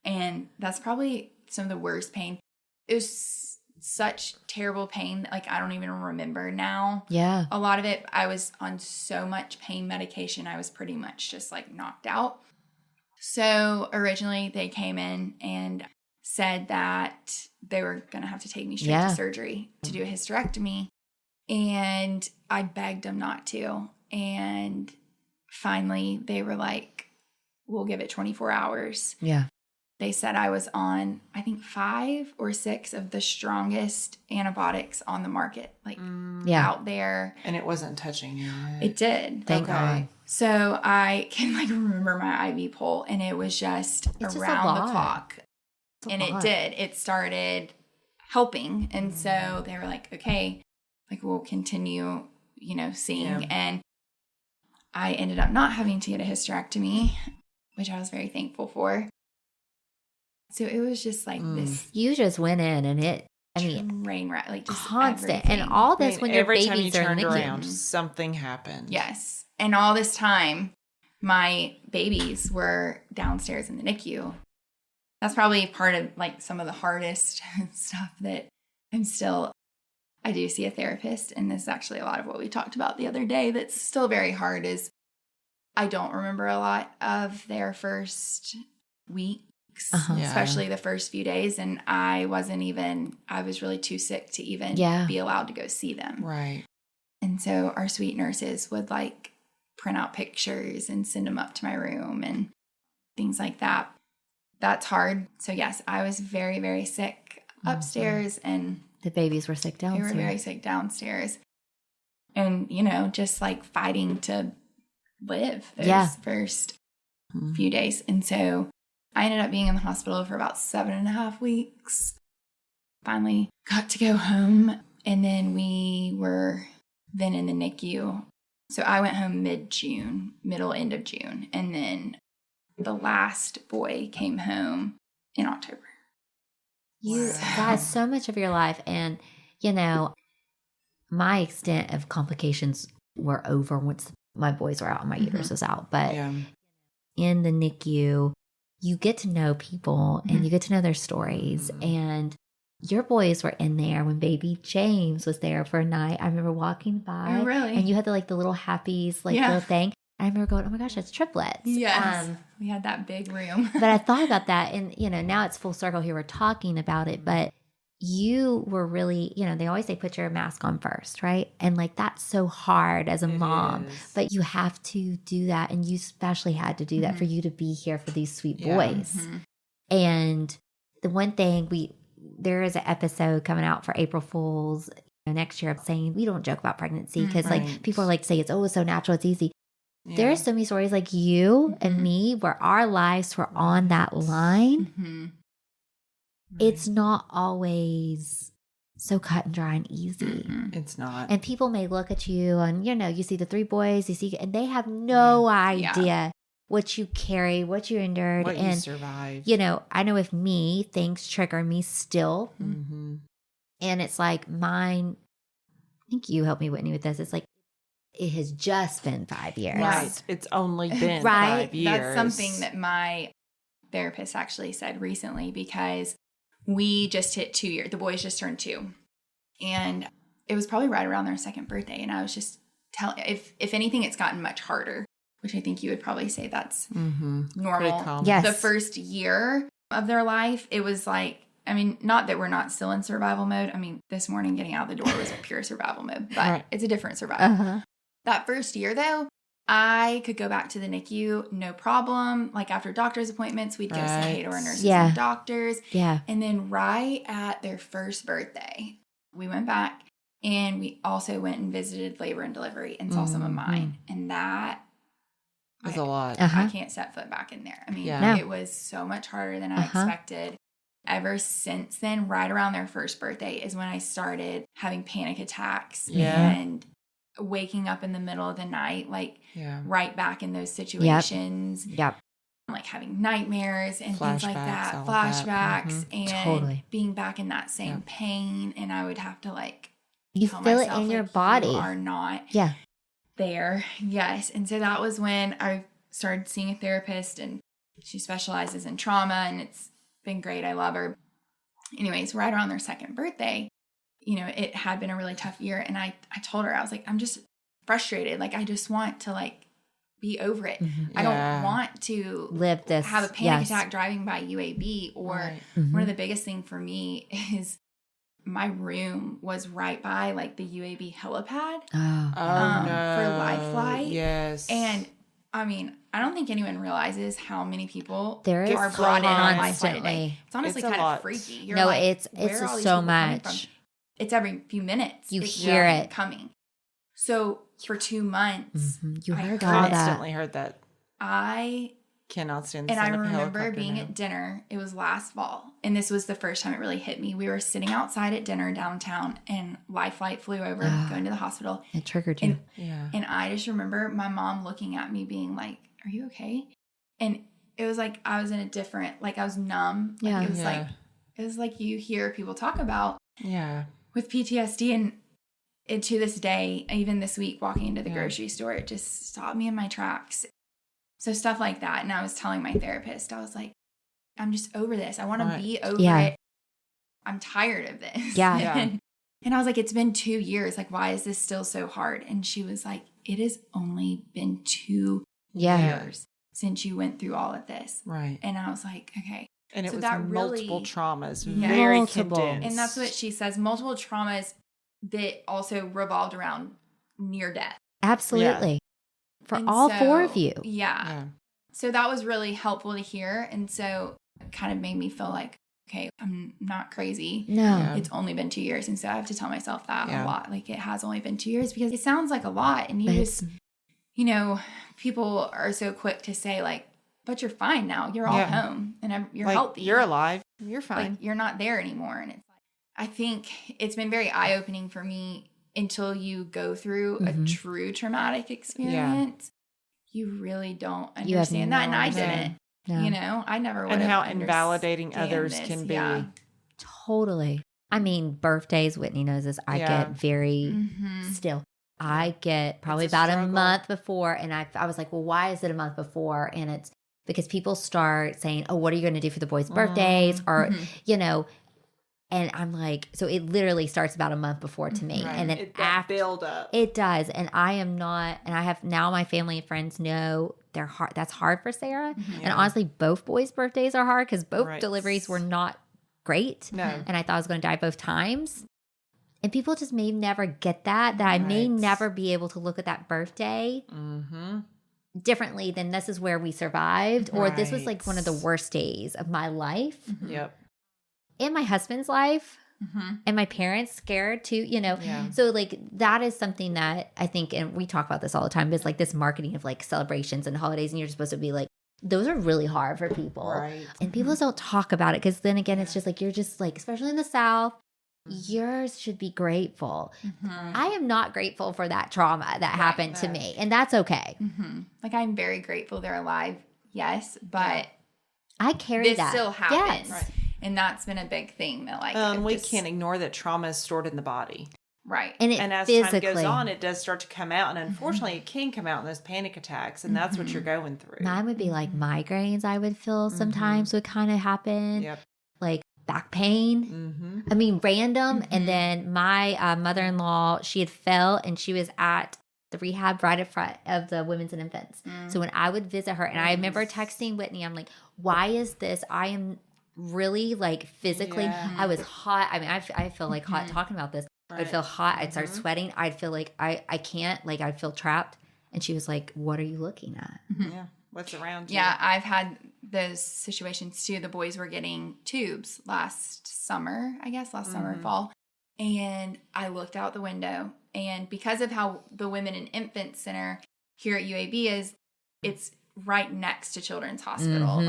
And that's probably some of the worst pain. It was such terrible pain that, like, I don't even remember now. Yeah. A lot of it, I was on so much pain medication, I was pretty much just, like, knocked out. So originally they came in and said that they were going to have to take me straight to surgery to do a hysterectomy. And I begged them not to. And finally they were like, we'll give it 24 hours. Yeah. They said I was on, I think, 5 or 6 of the strongest antibiotics on the market, like out there. And it wasn't touching you. It did. Thank God. So I can like remember my IV pole, and it was just around the clock. And it did. It started helping. And so they were like, okay, like we'll continue, you know, seeing. Yeah. And I ended up not having to get a hysterectomy, which I was very thankful for. So it was just like this. You just went in, and it, I mean, train wreck, like just constant. Everything. And all this when your every babies time you are in turned the around, something happened. Yes. And all this time, my babies were downstairs in the NICU. That's probably part of like some of the hardest stuff that I do see a therapist. And this is actually a lot of what we talked about the other day that's still very hard is I don't remember a lot of their first weeks, especially the first few days. And I was really too sick to even be allowed to go see them. Right. And so our sweet nurses would like print out pictures and send them up to my room and things like that. That's hard. So yes, I was very, very sick upstairs, and the babies were sick downstairs. They were very sick downstairs. And, you know, just like fighting to live those first few days. And so I ended up being in the hospital for about 7.5 weeks. finally got to go home. And then we were then in the NICU. So I went home mid-June, end of June. And then the last boy came home in October. You guys, so much of your life. And, you know, my extent of complications were over once my boys were out and my uterus was out. But in the NICU, you get to know people and you get to know their stories. And your boys were in there when baby James was there for a night. I remember walking by. Oh, really? And you had the little happies, little thing. I remember going, oh my gosh, that's triplets. Yes. We had that big room. But I thought about that. And, you know, now it's full circle here. We're talking about it. But you were really, you know, they always say put your mask on first, right? And that's so hard as a mom. But you have to do that. And you especially had to do that for you to be here for these sweet boys. And the one thing there is an episode coming out for April Fool's next year saying we don't joke about pregnancy because people are say it's so natural, it's easy. There are so many stories like you and me where our lives were on that line. It's not always so cut and dry and easy. It's not. And people may look at you and, you know, you see the 3 boys, and they have no idea what you carry, what you endured. What and you survived. You know, I know with me, things trigger me still. And it's mine, I think you helped me, Whitney, with this. It's it has just been 5 years. Right. It's only been 5 years. That's something that my therapist actually said recently because we just hit 2 years. The boys just turned 2. And it was probably right around their second birthday. And I was just telling, if anything, it's gotten much harder, which I think you would probably say that's normal. Yes. The first year of their life, it was not that we're not still in survival mode. I mean, this morning getting out the door was a pure survival mode, but it's a different survival. That first year, though, I could go back to the NICU, no problem. After doctor's appointments, we'd go say hey to our nurses and doctors. And then right at their first birthday, we went back and we also went and visited labor and delivery and saw some of mine. And that was a lot. I can't set foot back in there. I mean, it was so much harder than I expected. Ever since then, right around their first birthday is when I started having panic attacks and waking up in the middle of the night, right back in those situations. Having nightmares and things like that, flashbacks, and being back in that same pain. And I would have to you feel it in your body. You are not there. Yes. And so that was when I started seeing a therapist, and she specializes in trauma, and it's been great. I love her. Anyways, right around their second birthday, you know, it had been a really tough year. And I told her, I was I'm just frustrated. I just want to be over it. I don't want to live this, have a panic attack driving by UAB or one of the biggest thing for me is my room was right by the UAB helipad for Life Flight. Yes. And I mean, I don't think anyone realizes how many people are brought in on Life Flight constantly. today. It's honestly kind of freaky. You're it's where are all these so people coming much. from? It's every few minutes. You hear it coming. So for 2 months, you heard I all constantly heard that. I cannot stand the and I sound of a remember helicopter being now. at dinner. It was last fall, and this was the first time it really hit me. We were sitting outside at dinner downtown, and Life Flight flew over, going to the hospital. It triggered you. And I just remember my mom looking at me, being like, "Are you okay?" And it was I was in a different, I was numb. It was you hear people talk about with PTSD, and to this day, even this week, walking into the grocery store, it just stopped me in my tracks. So stuff like that. And I was telling my therapist, I was like, I'm just over this. I want to be over it. I'm tired of this. And I was like, it's been 2 years. Why is this still so hard? And she was like, it has only been 2 years since you went through all of this. Right. And I was like, okay. And it so was that multiple traumas. Yeah. Very Multiple. condensed. And that's what she says. Multiple traumas that also revolved around near death. Absolutely. For And all so, 4 of you. Yeah. So that was really helpful to hear. And so it kind of made me feel like, okay, I'm not crazy. No. Yeah. It's only been 2 years. And so I have to tell myself that a lot. It has only been 2 years, because it sounds like a lot. And you just, people are so quick to say but you're fine now. You're all home and you're healthy. You're alive. You're fine. You're not there anymore. And it's I think it's been very eye-opening for me until you go through a true traumatic experience. You really don't understand that. And I didn't. No. You know, I never would have. And how invalidating others can be. Yeah. Totally. I mean, birthdays, Whitney knows this. I get very still. I get probably about a month before. And I was like, well, why is it a month before? And it's because people start saying, oh, what are you going to do for the boys' birthdays? Or, you know, and I'm like, so it literally starts about a month before to me. Right. And then after build up. It does. And I am not, and I have now my family and friends know they're hard. That's hard for Sarah. And honestly, both boys' birthdays are hard because both deliveries were not great. No. And I thought I was going to die both times. And people just may never get that I may never be able to look at that birthday differently than this is where we survived, or this was like one of the worst days of my life. Yep. And my husband's life, and my parents scared too, you know. So like that is something that I think, and we talk about this all the time, is like this marketing of like celebrations and holidays, and you're supposed to be like, those are really hard for people. Right. And people don't talk about it because then again, it's just like, you're just like, especially in the South, yours should be grateful. I am not grateful for that trauma that happened to me, and that's okay. Like, I'm very grateful they're alive, yes, but I carry this that. still happens. Yes. And that's been a big thing that like we can't ignore that trauma is stored in the body. Right. And as time goes on, it does start to come out. And unfortunately, it can come out in those panic attacks. And that's what you're going through. Mine would be like migraines I would feel sometimes would kind of happen. Yep. Like back pain. I mean, random. And then my mother-in-law, she had fell and she was at the rehab right in front of the women's and infants. So when I would visit her, and I remember texting Whitney, I'm like, why is this? I am really like physically, I was hot. I mean, I feel like hot talking about this. I'd feel hot. I'd start sweating. I'd feel like I can't, like I'd feel trapped. And she was like, what are you looking at? Yeah. What's around you? Yeah. I've had those situations too. The boys were getting tubes last summer, fall. And I looked out the window, and because of how the Women and Infant Center here at UAB is, it's right next to Children's Hospital.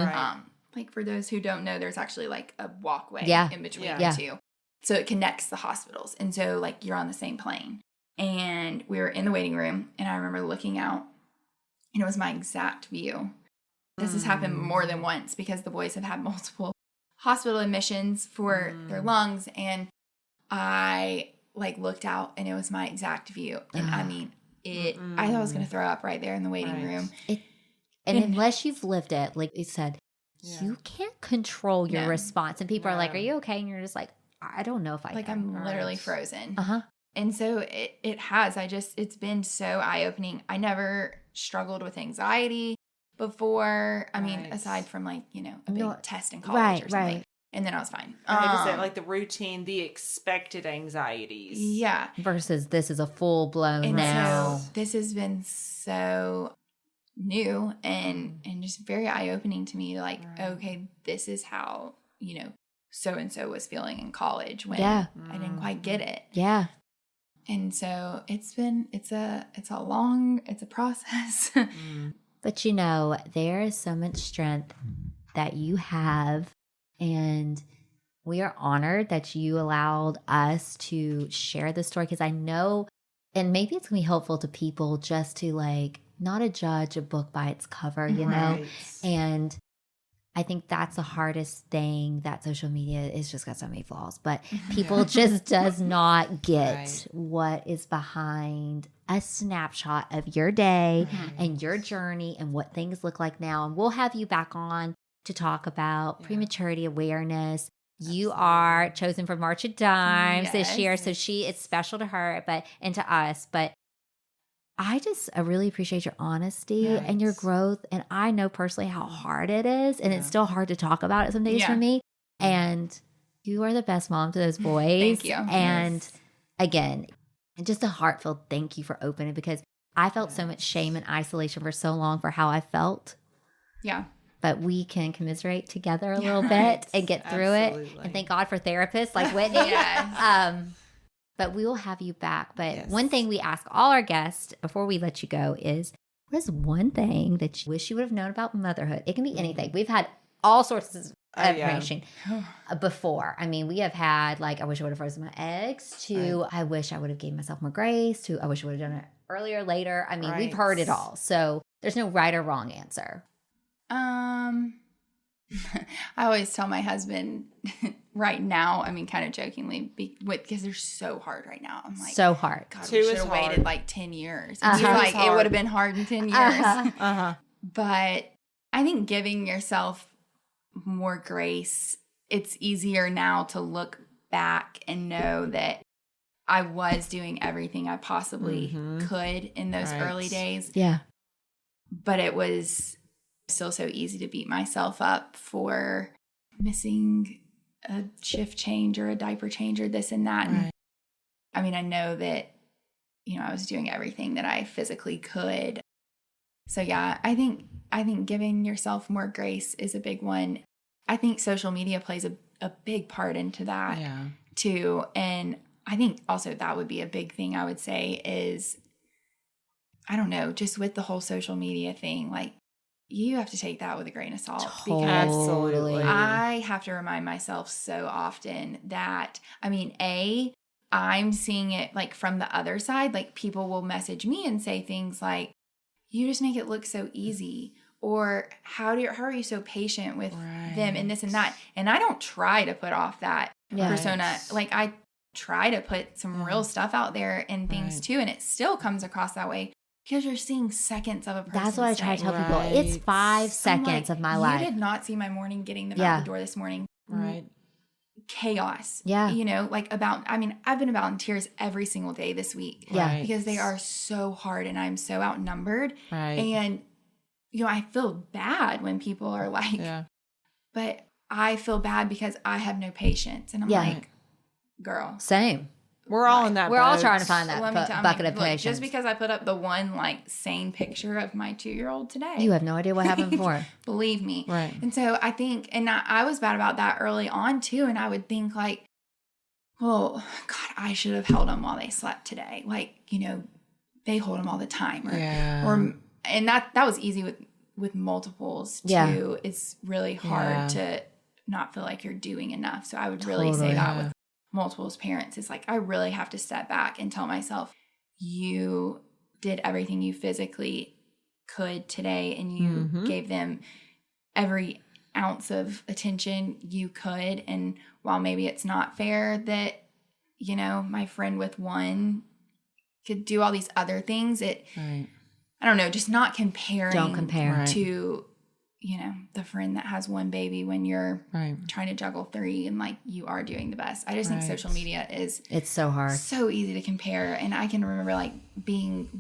Like, for those who don't know, there's actually like a walkway in between the two. So it connects the hospitals. And so like you're on the same plane. And we were in the waiting room, and I remember looking out, and it was my exact view. This has happened more than once because the boys have had multiple hospital admissions for their lungs. And I like looked out, and it was my exact view. And I mean, I thought I was going to throw up right there in the waiting room. And unless you've lived it, like you said, you can't control your response. And people are like, are you okay? And you're just like, I don't know if I like can. I'm literally frozen. And so it has. It's been so eye-opening. I never struggled with anxiety before. I mean, aside from like, you know, a big test in college or something. And then I was fine. Like the routine, the expected anxieties. Yeah. Versus this is a full-blown now. So this has been so new and just very eye-opening to me. Like, okay, this is how, you know, so-and-so was feeling in college when I didn't quite get it. Yeah. And so it's a process. But you know, there is so much strength that you have, and we are honored that you allowed us to share this story, because I know, and maybe it's gonna be helpful to people just to like not to judge a book by its cover, you know? And I think that's the hardest thing that social media is, just got so many flaws, but people just does not get what is behind a snapshot of your day and your journey and what things look like now. And we'll have you back on to talk about prematurity awareness. You are chosen for March of Dimes this year. So it's special to her, and to us, but I really appreciate your honesty and your growth. And I know personally how hard it is. And it's still hard to talk about it some days for me. And you are the best mom to those boys. Thank you. And again, just a heartfelt thank you for opening, because I felt so much shame and isolation for so long for how I felt. Yeah. But we can commiserate together a little bit and get through it. And thank God for therapists like Whitney. But we will have you back. But one thing we ask all our guests before we let you go is, what is one thing that you wish you would have known about motherhood? It can be anything. We've had all sorts of information before. I mean, we have had like, I wish I would have frozen my eggs, to I wish I would have gave myself more grace, to I wish I would have done it earlier, later. I mean, we've heard it all. So there's no right or wrong answer. I always tell my husband right now, I mean, kind of jokingly, because they're so hard right now. I'm like, so hard. God, Two we should is have hard. waited like 10 years. And he's like, it would have been hard in 10 years. But I think giving yourself more grace, it's easier now to look back and know that I was doing everything I possibly could in those early days. Yeah. But it was still so easy to beat myself up for missing a shift change or a diaper change or this and that. And I mean, I know that, you know, I was doing everything that I physically could. So yeah, I think giving yourself more grace is a big one. I think social media plays a big part into that too. And I think also that would be a big thing I would say is, I don't know, just with the whole social media thing, like, you have to take that with a grain of salt. Totally. Because Absolutely. I have to remind myself so often that, I mean, I'm seeing it like from the other side. Like, people will message me and say things like, you just make it look so easy. Or how are you so patient with them and this and that? And I don't try to put off that persona. Like, I try to put some real stuff out there and things too. And it still comes across that way. Because you're seeing seconds of a person. That's what I try to tell people. It's 5 seconds of my life. You did not see my morning getting them out the door this morning. Right. Chaos. Yeah. You know, like I've been about in tears every single day this week. Yeah. Because they are so hard and I'm so outnumbered. Right. And, you know, I feel bad when people are like, but I feel bad because I have no patience. And I'm like, girl. Same. We're all in that We're all boat. trying to find that bucket of look, patience. just because I put up the one like sane picture of my 2-year-old today. You have no idea what happened before. Believe me. Right. And so I think, and I was bad about that early on too. And I would think like, well, God, I should have held them while they slept today. Like, you know, they hold them all the time. And that was easy with multiples too. Yeah. It's really hard to not feel like you're doing enough. So I would really say that with multiples parents, is like, I really have to step back and tell myself, you did everything you physically could today and you gave them every ounce of attention you could. And while maybe it's not fair that, you know, my friend with one could do all these other things, I don't know, just not comparing. Don't compare. To, you know, the friend that has one baby when you're trying to juggle 3 and like you are doing the best. I just think social media it's so hard. So easy to compare. And I can remember like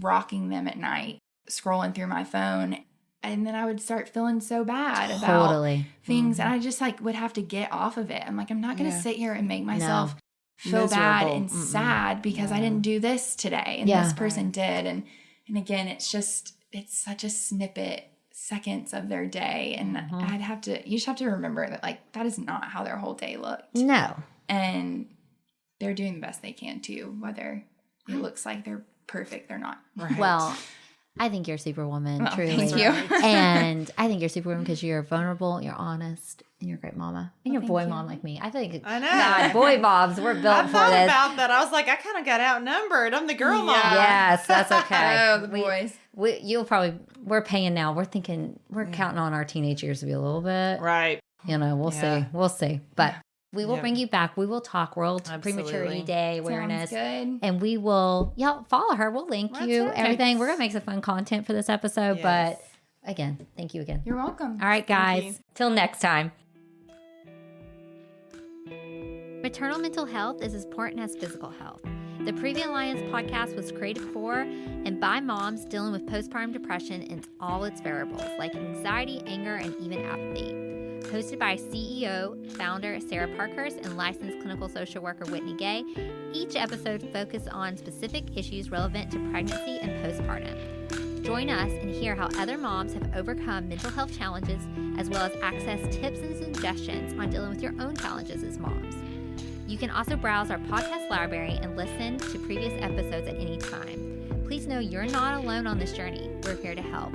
rocking them at night, scrolling through my phone. And then I would start feeling so bad about things. And I just like would have to get off of it. I'm like, I'm not going to sit here and make myself feel bad and sad because I didn't do this today. And this person did. And again, it's such a snippet, seconds of their day. And you just have to remember that like, that is not how their whole day looked. No. And they're doing the best they can too, whether it looks like they're perfect or not. Right. Well, I think you're Superwoman, truly. Thank you. And I think you're Superwoman because you're vulnerable, you're honest, and you're a great mama. And you're a boy mom like me. I know. God, boy moms, we're built for this. I thought about that. I was like, I kind of got outnumbered. I'm the girl mom. Yes, that's okay. Oh, the boys. We're paying now. We're thinking, we're counting on our teenage years to be a little bit. Right. You know, we'll see. We'll see. But we will bring you back. We will talk World Prematurity Day awareness. Sounds good. And we will, follow her. We'll link you, everything. We're going to make some fun content for this episode. Yes. But again, thank you again. You're welcome. All right, guys. Till next time. Maternal mental health is as important as physical health. The Previa Alliance podcast was created for and by moms dealing with postpartum depression and all its variables like anxiety, anger, and even apathy. Hosted by CEO, founder Sarah Parkhurst and licensed clinical social worker Whitney Gay, each episode focuses on specific issues relevant to pregnancy and postpartum. Join us and hear how other moms have overcome mental health challenges, as well as access tips and suggestions on dealing with your own challenges as moms. You can also browse our podcast library and listen to previous episodes at any time. Please know you're not alone on this journey. We're here to help.